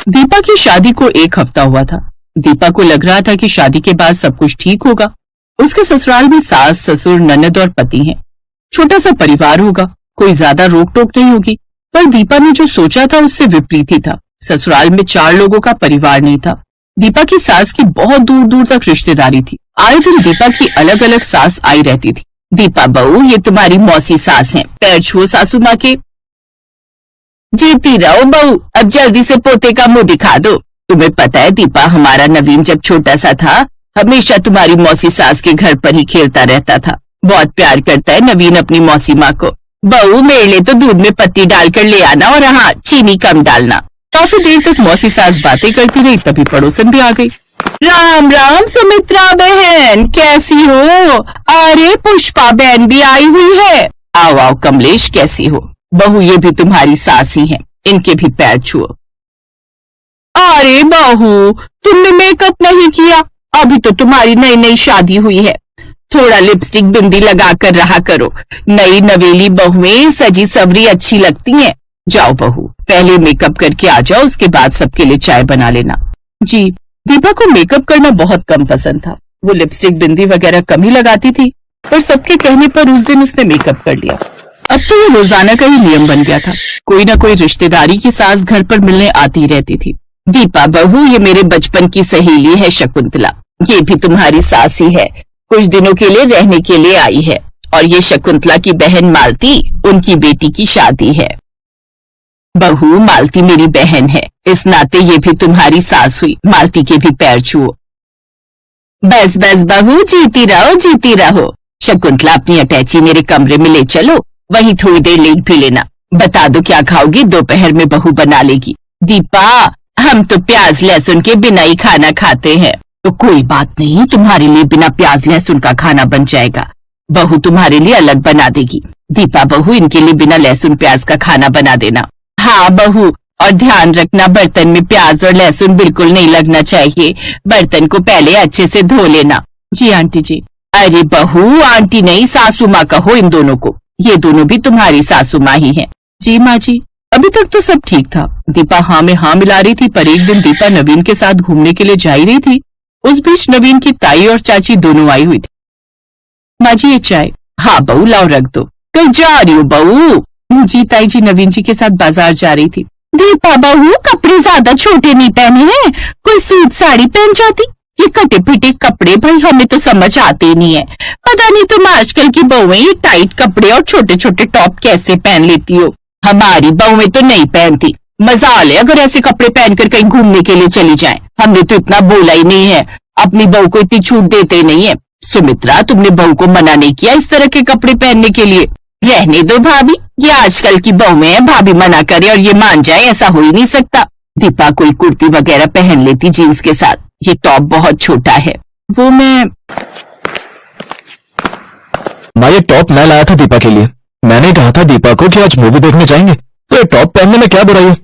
दीपा की शादी को 1 हफ्ता हुआ था। दीपा को लग रहा था कि शादी के बाद सब कुछ ठीक होगा। उसके ससुराल में सास, ससुर, ननद और पति हैं। छोटा सा परिवार होगा, कोई ज्यादा रोक टोक नहीं होगी। पर दीपा ने जो सोचा था उससे विपरीत ही था। ससुराल में 4 लोगों का परिवार नहीं था। दीपा की सास की बहुत दूर दूर तक रिश्तेदारी थी। आए दिन दीपा की अलग अलग सास आई रहती थी। दीपा बहू, ये तुम्हारी मौसी सास हैं, पैर छुओ सासू माँ के। जीती रहो बहू, अब जल्दी से पोते का मुंह दिखा दो। तुम्हें पता है दीपा, हमारा नवीन जब छोटा सा था हमेशा तुम्हारी मौसी सास के घर पर ही खेलता रहता था। बहुत प्यार करता है नवीन अपनी मौसी माँ को। बहू, मेरे लिए तो दूध में पत्ती डालकर ले आना और हाँ, चीनी कम डालना। काफी देर तक मौसी सास बातें करती रही, तभी पड़ोसन भी आ गई। राम राम सुमित्रा बहन, कैसी हो? अरे पुष्पा बहन भी आई हुई है। आओ आओ कमलेश, कैसी हो? बहू, ये भी तुम्हारी सास ही है, इनके भी पैर छुओ। अरे बहू, तुमने मेकअप नहीं किया? अभी तो तुम्हारी नई नई शादी हुई है। थोड़ा लिपस्टिक बिंदी लगा कर रहा करो। नई नवेली बहुएं सजी सवरी अच्छी लगती हैं। जाओ बहू, पहले मेकअप करके आ जाओ, उसके बाद सबके लिए चाय बना लेना। जी। दीपा को मेकअप करना बहुत कम पसंद था। वो लिपस्टिक बिंदी वगैरह कम ही लगाती थी, पर सबके कहने पर उस दिन उसने मेकअप कर लिया। अब तो ये रोजाना का ही नियम बन गया था। कोई ना कोई रिश्तेदारी की सास घर पर मिलने आती रहती थी। दीपा बहू, ये मेरे बचपन की सहेली है शकुंतला। ये भी तुम्हारी सास ही है, कुछ दिनों के लिए रहने के लिए आई है। और ये शकुंतला की बहन मालती, उनकी बेटी की शादी है। बहू, मालती मेरी बहन है, इस नाते ये भी तुम्हारी सास हुई। मालती के भी पैर छुओ। बस बस बहू, जीती रहो जीती रहो। शकुंतला, अपनी अटैची मेरे कमरे में ले चलो, वहीं थोड़ी देर लेट भी लेना। बता दो क्या खाओगी, दोपहर में बहू बना लेगी। दीपा, हम तो प्याज लहसुन के बिना ही खाना खाते हैं। तो कोई बात नहीं, तुम्हारे लिए बिना प्याज लहसुन का खाना बन जाएगा। बहू तुम्हारे लिए अलग बना देगी। दीपा बहू, इनके लिए बिना लहसुन प्याज का खाना बना देना। हाँ बहू, और ध्यान रखना बर्तन में प्याज और लहसुन बिल्कुल नहीं लगना चाहिए। बर्तन को पहले अच्छे से धो लेना। जी आंटी जी। अरे बहू, आंटी नहीं सासू माँ कहो इन दोनों को, ये दोनों भी तुम्हारी सासू माँ ही है। जी माँ जी। अभी तक तो सब ठीक था। दीपा हाँ में हाँ मिला रही थी, पर एक दिन दीपा नवीन के साथ घूमने के लिए जा ही रही थी। उस बीच नवीन की ताई और चाची दोनों आई हुई थी। माँ जी ये चाय। हाँ बहू, लाओ रख दो। कहीं जा रही हो बहू? जी ताई जी नवीन जी के साथ बाजार जा रही थी। दीपा बहू, कपड़े ज्यादा छोटे नहीं पहने हैं, कोई सूट साड़ी पहन जाती। ये कटे पिटे कपड़े भाई हमें तो समझ आते नहीं है। पता नहीं तुम आजकल की बहुएं ये टाइट कपड़े और छोटे छोटे टॉप कैसे पहन लेती हो। हमारी बहुएं तो नहीं पहनती। मजाल है अगर ऐसे कपड़े पहनकर कहीं घूमने के लिए चली जाएं। हमने तो इतना बोला ही नहीं है, अपनी बहू को इतनी छूट देते नहीं है। सुमित्रा, तुमने बहू को मना नहीं किया इस तरह के कपड़े पहनने के लिए? रहने दो भाभी, ये आजकल की बहुएं हैं, भाभी मना करे और ये मान जाए, ऐसा हो ही नहीं सकता। दीपा कोई कुर्ती वगैरह पहन लेती जीन्स के साथ, ये टॉप बहुत छोटा है। वो मैं ये टॉप मैं लाया था दीपा के लिए। मैंने कहा था दीपा को कि आज मूवी देखने जाएंगे, तो ये टॉप पहनने में क्या बुराई है?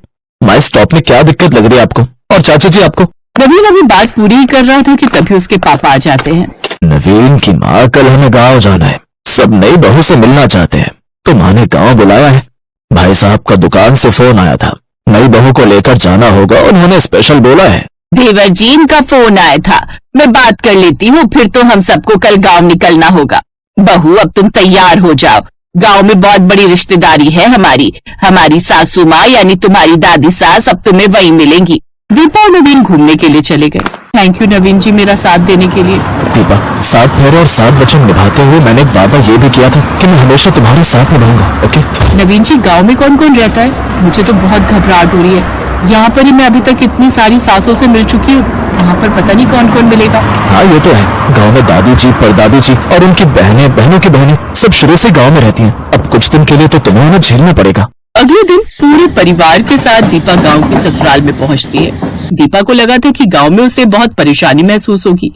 माँ, इस टॉप में क्या दिक्कत लग रही है आपको? और चाची जी आपको? नवीन अभी बात पूरी ही कर रहा था कि तभी उसके पापा आ जाते हैं। नवीन की माँ, कल हमें गांव जाना है, सब नई बहू से मिलना चाहते हैं, तो माँ ने गांव बुलाया है। भाई साहब का दुकान से फोन आया था, नई बहू को लेकर जाना होगा, उन्होंने स्पेशल बोला है। देवर जी, इनका फोन आया था, मैं बात कर लेती हूँ, फिर तो हम सबको कल गांव निकलना होगा। बहू अब तुम तैयार हो जाओ, गांव में बहुत बड़ी रिश्तेदारी है हमारी सासू माँ यानी तुम्हारी दादी सास अब तुम्हें वहीं मिलेंगी। दीपा और नवीन घूमने के लिए चले गए। थैंक यू नवीन जी मेरा साथ देने के लिए। दीपा, 7 फेरे और 7 वचन निभाते हुए मैंने एक वादा ये भी किया था कि मैं हमेशा तुम्हारे साथ निभाऊंगा, ओके? नवीन जी, गांव में कौन कौन रहता है? मुझे तो बहुत घबराहट हो रही है। यहाँ पर ही मैं अभी तक इतनी सारी सासों से मिल चुकी हूँ, वहाँ पर पता नहीं कौन कौन मिलेगा। हाँ ये तो है, गांव में दादी जी, परदादी जी और उनकी बहनें, बहनों की बहनें सब शुरू से गांव में रहती हैं। अब कुछ दिन के लिए तो तुम्हें उन्हें झेलना पड़ेगा। अगले दिन पूरे परिवार के साथ दीपा गांव के ससुराल में पहुंचती है। दीपा को लगा था कि गांव में उसे बहुत परेशानी महसूस होगी,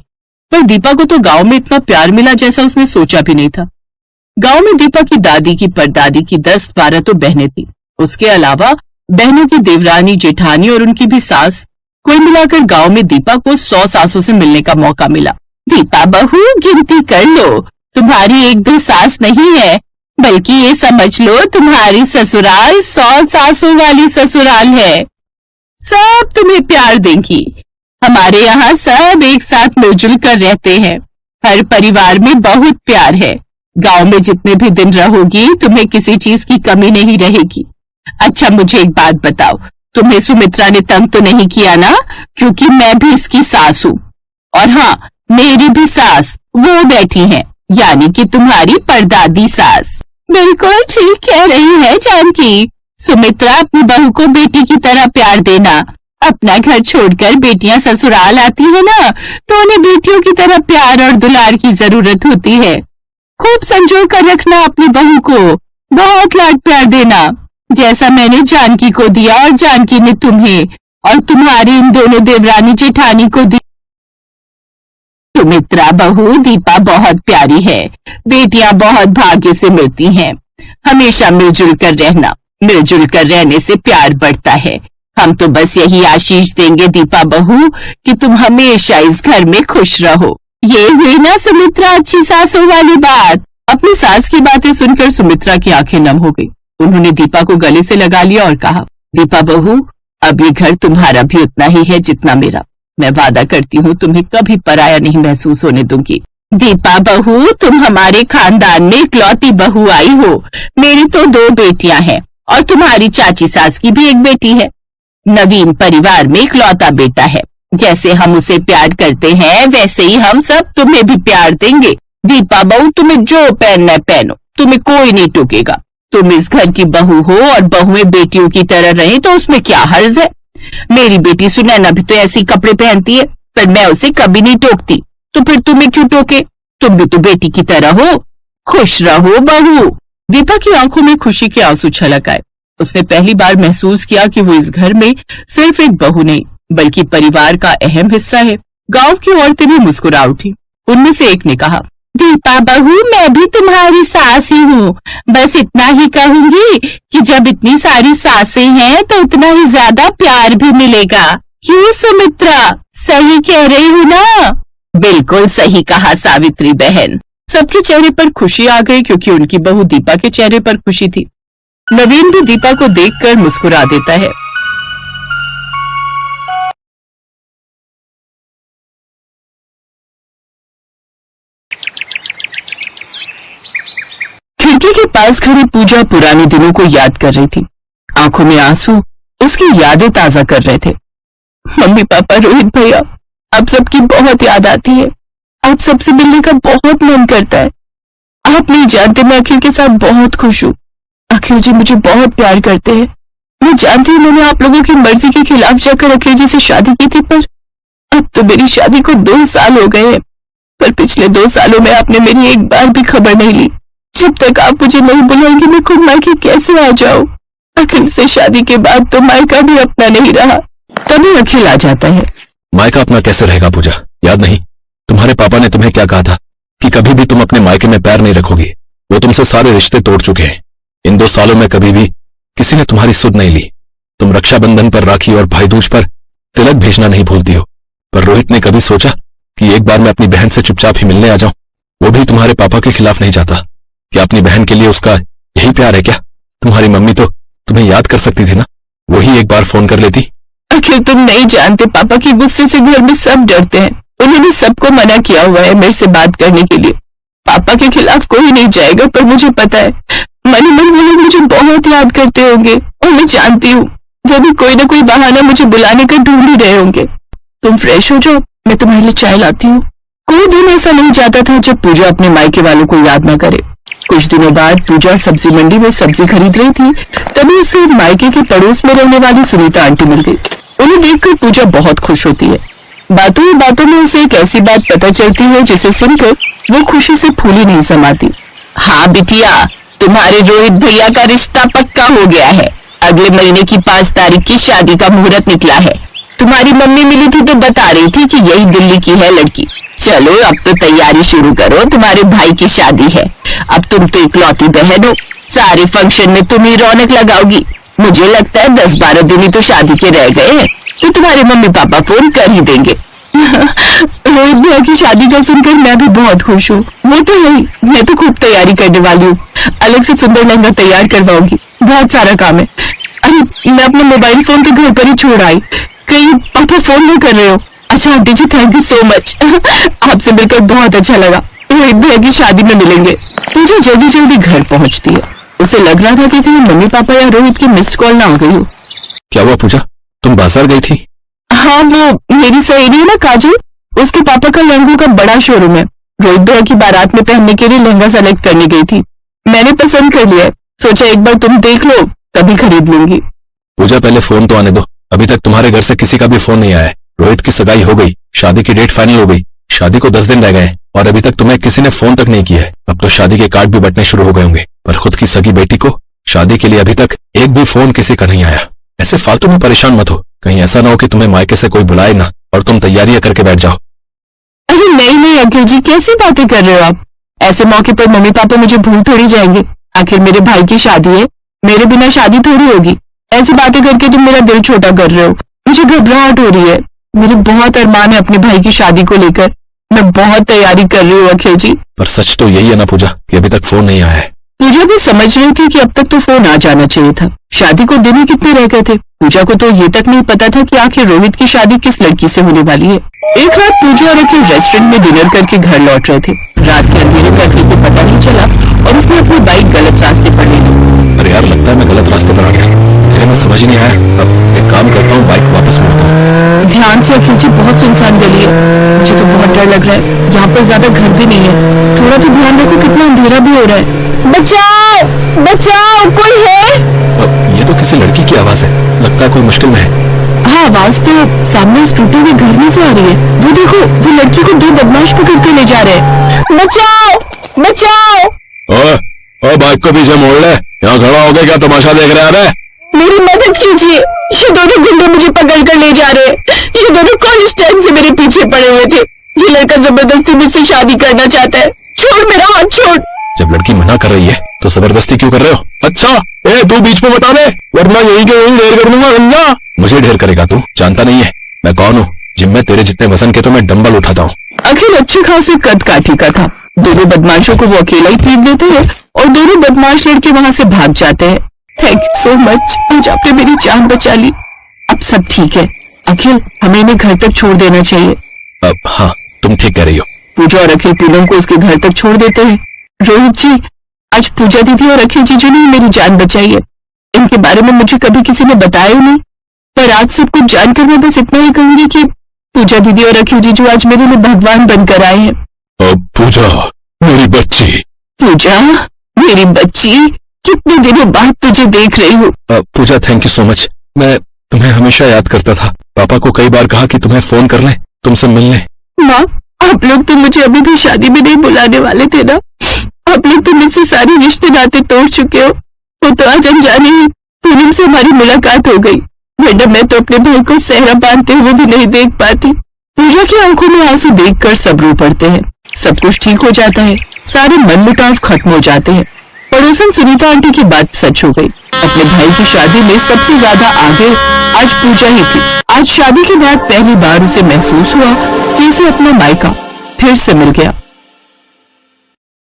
पर दीपा को तो गांव में इतना प्यार मिला जैसा उसने सोचा भी नहीं था। गांव में दीपा की दादी की, परदादी की 10-12 तो बहनें थी। उसके अलावा बहनों की देवरानी, जेठानी और उनकी भी सास, कुल मिलाकर गांव में दीपा को 100 सासों से मिलने का मौका मिला। दीपा बहू, गिनती कर लो, तुम्हारी 1-2 सास नहीं है, बल्कि ये समझ लो तुम्हारी ससुराल 100 सासों वाली ससुराल है। सब तुम्हें प्यार देंगी। हमारे यहाँ सब एक साथ मिलजुल कर रहते हैं। हर परिवार में बहुत प्यार है। गांव में जितने भी दिन रहोगी तुम्हें किसी चीज की कमी नहीं रहेगी। अच्छा मुझे एक बात बताओ, तुम्हें सुमित्रा ने तंग तो नहीं किया ना? क्योंकि मैं भी इसकी सास हूँ। और हाँ, मेरी भी सास वो बैठी है, यानी कि तुम्हारी परदादी सास। बिल्कुल ठीक कह रही है जानकी। सुमित्रा अपनी बहू को बेटी की तरह प्यार देना। अपना घर छोड़कर बेटियां ससुराल आती है ना, तो उन्हें बेटियों की तरह प्यार और दुलार की जरूरत होती है। खूब संजो कर रखना अपनी बहू को, बहुत लाड प्यार देना, जैसा मैंने जानकी को दिया और जानकी ने तुम्हें, और तुम्हारी इन दोनों देवरानी जेठानी को दी। सुमित्रा बहू दीपा बहुत प्यारी है। बेटियां बहुत भाग्य से मिलती हैं। हमेशा मिलजुल कर रहना, मिलजुल कर रहने से प्यार बढ़ता है। हम तो बस यही आशीष देंगे दीपा बहू कि तुम हमेशा इस घर में खुश रहो। ये हुई ना सुमित्रा अच्छी सासों वाली बात। अपनी सास की बातें सुनकर सुमित्रा की आंखें नम हो गई। उन्होंने दीपा को गले से लगा लिया और कहा, दीपा बहू, अब ये घर तुम्हारा भी उतना ही है जितना मेरा। मैं वादा करती हूँ तुम्हें कभी पराया नहीं महसूस होने दूंगी। दीपा बहू, तुम हमारे खानदान में इकलौती बहू आई हो। मेरी तो 2 बेटियां हैं और तुम्हारी चाची सास की भी एक बेटी है। नवीन परिवार में इकलौता बेटा है। जैसे हम उसे प्यार करते हैं वैसे ही हम सब तुम्हें भी प्यार देंगे। दीपा बहू, तुम्हें जो पहनना है पहनो, तुम्हें कोई नहीं टोकेगा। तुम इस घर की बहू हो और बहुएं बेटियों की तरह रहे तो उसमें क्या हर्ज है। मेरी बेटी सुनैना भी तो ऐसी कपड़े पहनती है, पर मैं उसे कभी नहीं टोकती। तो फिर तुम्हें क्यों टोके? तुम भी तो बेटी की तरह हो। खुश रहो बहू। दीपा की आंखों में खुशी के आंसू छलक आए। उसने पहली बार महसूस किया कि वो इस घर में सिर्फ एक बहू नहीं बल्कि परिवार का अहम हिस्सा है। गांव की औरतें भी मुस्कुरा उठी। उनमें से एक ने कहा, दीपा बहू, मैं भी तुम्हारी सास ही हूँ। बस इतना ही कहूंगी कि जब इतनी सारी सासें हैं तो उतना ही ज्यादा प्यार भी मिलेगा। क्यों सुमित्रा, सही कह रही हूँ ना? बिल्कुल सही कहा सावित्री बहन। सबके चेहरे पर खुशी आ गई क्योंकि उनकी बहू दीपा के चेहरे पर खुशी थी। नवीन भी दीपा को देखकर मुस्कुरा देता है। खिड़की के पास खड़ी पूजा पुराने दिनों को याद कर रही थी। आंखों में आंसू उसकी यादें ताजा कर रहे थे। मम्मी पापा, रोहित भैया, आप सबकी बहुत याद आती है। आप सबसे मिलने का बहुत मन करता है। आप नहीं जानते, मैं अखिल के साथ बहुत खुश हूँ। अखिल जी मुझे बहुत प्यार करते हैं। मैं जानती हूँ मैंने आप लोगों की मर्जी के खिलाफ जाकर अखिल जी से शादी की थी, पर अब तो मेरी शादी को 2 साल हो गए हैं। पर पिछले 2 सालों में आपने मेरी एक बार भी खबर नहीं ली। जब तक आप मुझे नहीं बुलाएंगे मैं खुद मायके कैसे आ जाऊं? अखिल से शादी के बाद तो मायका भी अपना नहीं रहा। तभी अखिल आ जाता है। मायका अपना कैसे रहेगा पूजा? याद नहीं तुम्हारे पापा ने तुम्हें क्या कहा था कि कभी भी तुम अपने मायके में पैर नहीं रखोगी। वो तुमसे सारे रिश्ते तोड़ चुके हैं। इन 2 सालों में कभी भी किसी ने तुम्हारी सुध नहीं ली। तुम रक्षाबंधन पर राखी और भाई दूज पर तिलक भेजना नहीं भूलती हो। पर रोहित ने कभी सोचा कि एक बार मैं अपनी बहन से चुपचाप ही मिलने आ जाऊं? वो भी तुम्हारे पापा के खिलाफ नहीं जाता। क्या अपनी बहन के लिए उसका यही प्यार है क्या? तुम्हारी मम्मी तो तुम्हें याद कर सकती थी ना, वही एक बार फोन कर लेती। आखिर तुम नहीं जानते, पापा के गुस्से से घर में सब डरते हैं। उन्होंने सबको मना किया हुआ है मेरे से बात करने के लिए। पापा के खिलाफ कोई नहीं जाएगा, पर मुझे पता है मन मन वो लोग मुझे बहुत याद करते होंगे और मैं जानती हूँ वो भी कोई ना कोई बहाना मुझे बुलाने का ढूंढ ही रहे होंगे। तुम फ्रेश हो जाओ, मैं तुम्हारे लिए चाय लाती हूँ। कोई दिन ऐसा नहीं जाता था जब पूजा अपने मायके वालों को याद न करे। कुछ दिनों बाद पूजा सब्जी मंडी में सब्जी खरीद रही थी, तभी उसे मायके के पड़ोस में रहने वाली सुनीता आंटी मिल गई। उन्हें देखकर पूजा बहुत खुश होती है। बातों ही बातों में उसे एक ऐसी बात पता चलती है जिसे सुनकर वो खुशी से फूली नहीं समाती। हाँ बिटिया, तुम्हारे रोहित भैया का रिश्ता पक्का हो गया है। अगले महीने की 5 तारीख की शादी का मुहूर्त निकला है। तुम्हारी मम्मी मिली थी तो बता रही थी कि यही दिल्ली की है लड़की। चलो अब तो तैयारी शुरू करो, तुम्हारे भाई की शादी है। अब तुम तो इकलौती बहन हो, सारे फंक्शन में तुम ही रौनक लगाओगी। मुझे लगता है 10-12 दिन ही तो शादी के रह गए हैं, तो तुम्हारे मम्मी पापा फोन कर ही देंगे। रोहित भैया की शादी का सुनकर मैं भी बहुत खुश हूँ। वो तो है ही, मैं तो खूब तैयारी करने वाली हूँ। अलग से सुंदर लहंगा तैयार करवाऊंगी, बहुत सारा काम है। अरे अरे मैं अपने मोबाइल फोन के घर पर ही छोड़ आई, कहीं पापा फोन नहीं कर रहे हो? अच्छा aunty ji, thank you so much. आपसे मिलकर बहुत अच्छा लगा। रोहित भैया की शादी में मिलेंगे। पूजा जल्दी जल्दी घर पहुंचती है। उसे लग रहा था कि कहीं मम्मी पापा या रोहित की मिस्ड कॉल ना हो गई हो। क्या हुआ पूजा, तुम बाजार गई थी? हाँ, वो मेरी सहेली है ना काजल, उसके पापा का लहंगों का बड़ा शोरूम है। रोहित भैया की बारात में पहनने के लिए लहंगा सेलेक्ट करने गई थी। मैंने पसंद कर लिया, सोचा एक बार तुम देख लो तभी खरीद लूंगी। पूजा पहले फोन तो आने दो, अभी तक तुम्हारे घर से किसी का भी फोन नहीं आया है। रोहित की सगाई हो गई, शादी की डेट फाइनल हो गई, शादी को 10 दिन रह गए और अभी तक तुम्हें किसी ने फोन तक नहीं किया है। अब तो शादी के कार्ड भी बंटने शुरू हो गए होंगे, पर खुद की सगी बेटी को शादी के लिए अभी तक एक भी फोन किसी का नहीं आया। ऐसे फालतू में परेशान मत हो, कहीं ऐसा ना हो कि तुम्हें मायके से कोई बुलाए ना और तुम तैयारियां करके बैठ जाओ। अरे नहीं अंकल जी, कैसी बातें कर रहे हो आप? ऐसे मौके पर मम्मी पापा मुझे भूल थोड़ी जाएंगे। आखिर मेरे भाई की शादी है, मेरे बिना शादी थोड़ी होगी। ऐसी बातें करके तुम मेरा दिल छोटा कर रहे हो। मुझे घबराहट हो रही है। मेरे बहुत अरमान है अपने भाई की शादी को लेकर। मैं बहुत तैयारी कर रही हूँ अखिल जी। पर सच तो यही है ना पूजा कि अभी तक फोन नहीं आया है। पूजा भी समझ रही थी कि अब तक तो फोन आ जाना चाहिए था। शादी को दिन ही कितने रह गए थे। पूजा को तो ये तक नहीं पता था कि आखिर रोहित की शादी किस लड़की से होने वाली है। एक रात पूजा और अखिल रेस्टोरेंट में डिनर करके घर लौट रहे थे। रात के अंधेरे में अखिल को पता नहीं चला और उसने अपनी बाइक गलत रास्ते पर ले ली। अरे यार, लगता है मैं गलत रास्ते पर आ गया। मेरे में समझ ही नहीं आया। अब एक काम करता हूँ, बाइक वापस मोड़ता हूँ। ध्यान से अखिल जी, बहुत सुनसान गली है। मुझे तो बहुत डर लग रहा है। यहाँ पर ज्यादा घर भी नहीं है। थोड़ा तो ध्यान रखो, कितना अंधेरा भी हो रहा है। बचाओ बचाओ, कोई है? ये तो किसी लड़की की आवाज है, लगता है कोई मुश्किल में है। हाँ, आवाज तो सामने उस टूटे हुए घर में से आ रही है। वो देखो, वो लड़की को 2 बदमाश पकड़ के ले जा रहे हैं। बचाओ बचाओ। ओए बाइक को पीछे मोड़ ले, यहाँ खड़ा हो गया क्या तमाशा देख रहे हैं? अबे मेरी मदद कीजिए, ये दोनों गुंडे मुझे पकड़ कर ले जा रहे हैं। ये दोनों कॉलेज टाइम से मेरे पीछे पड़े हुए थे। ये लड़का जबरदस्ती मुझसे शादी करना चाहता है। छोड़ मेरा हाथ, छोड़। जब लड़की मना कर रही है तो जबरदस्ती क्यों कर रहे हो? अच्छा, तू बीच में बता दे, वरना यही के यही ढेर कर दूंगा। गंगा मुझे ढेर करेगा तू? जानता नहीं है मैं कौन हूँ? जिम में तेरे जितने वजन के तो मैं डंबल उठाता हूँ। अखिल अच्छे खासे कद काठी का था। दोनों बदमाशों को वो अकेला ही पीट देते हैं और दोनों बदमाश लड़के वहाँ से भाग जाते हैं। थैंक यू सो मच, आज आपने मेरी जान बचा ली। अब सब ठीक है अखिल, हमें इन्हें घर तक छोड़ देना चाहिए। अब हाँ, तुम ठीक कह रही हो। पूजा और अखिल पूनम को उसके घर तक छोड़ देते हैं। रोहित जी, आज पूजा दीदी और अखिल जीजू ने मेरी जान बचाई है। इनके बारे में मुझे कभी किसी ने बताया नहीं, पर आज सब कुछ जानकर मैं बस इतना ही कहूंगी कि पूजा दीदी और अखिल जीजू आज मेरे लिए भगवान बनकर आए हैं। पूजा मेरी बच्ची। पूजा मेरी बच्ची, कितने दिनों बाद तुझे देख रही हूँ। पूजा थैंक यू सो मच। मैं तुम्हें हमेशा याद करता था। पापा को कई बार कहा कि तुम्हें फोन कर लें, तुमसे मिलने। माँ, आप लोग तो मुझे अभी भी शादी में नहीं बुलाने वाले थे ना। आप लोग तो मुझसे सारे रिश्ते नाते तोड़ चुके हो। वो तो आज अनजाने ही पूनम से हमारी मुलाकात हो गई, वरना मैं तो अपने भाई को सेहरा बांधते हुए भी नहीं देख पाती। पूजा की आंखों में आंसू देखकर सब रो पड़ते हैं। सब कुछ ठीक हो जाता है, सारे मनमुटाव खत्म हो जाते हैं। पड़ोसन सुनीता आंटी की बात सच हो गई। अपने भाई की शादी में सबसे ज्यादा आगे आज पूजा ही थी। आज शादी के बाद पहली बार उसे महसूस हुआ कि उसे अपना मायका फिर से मिल गया।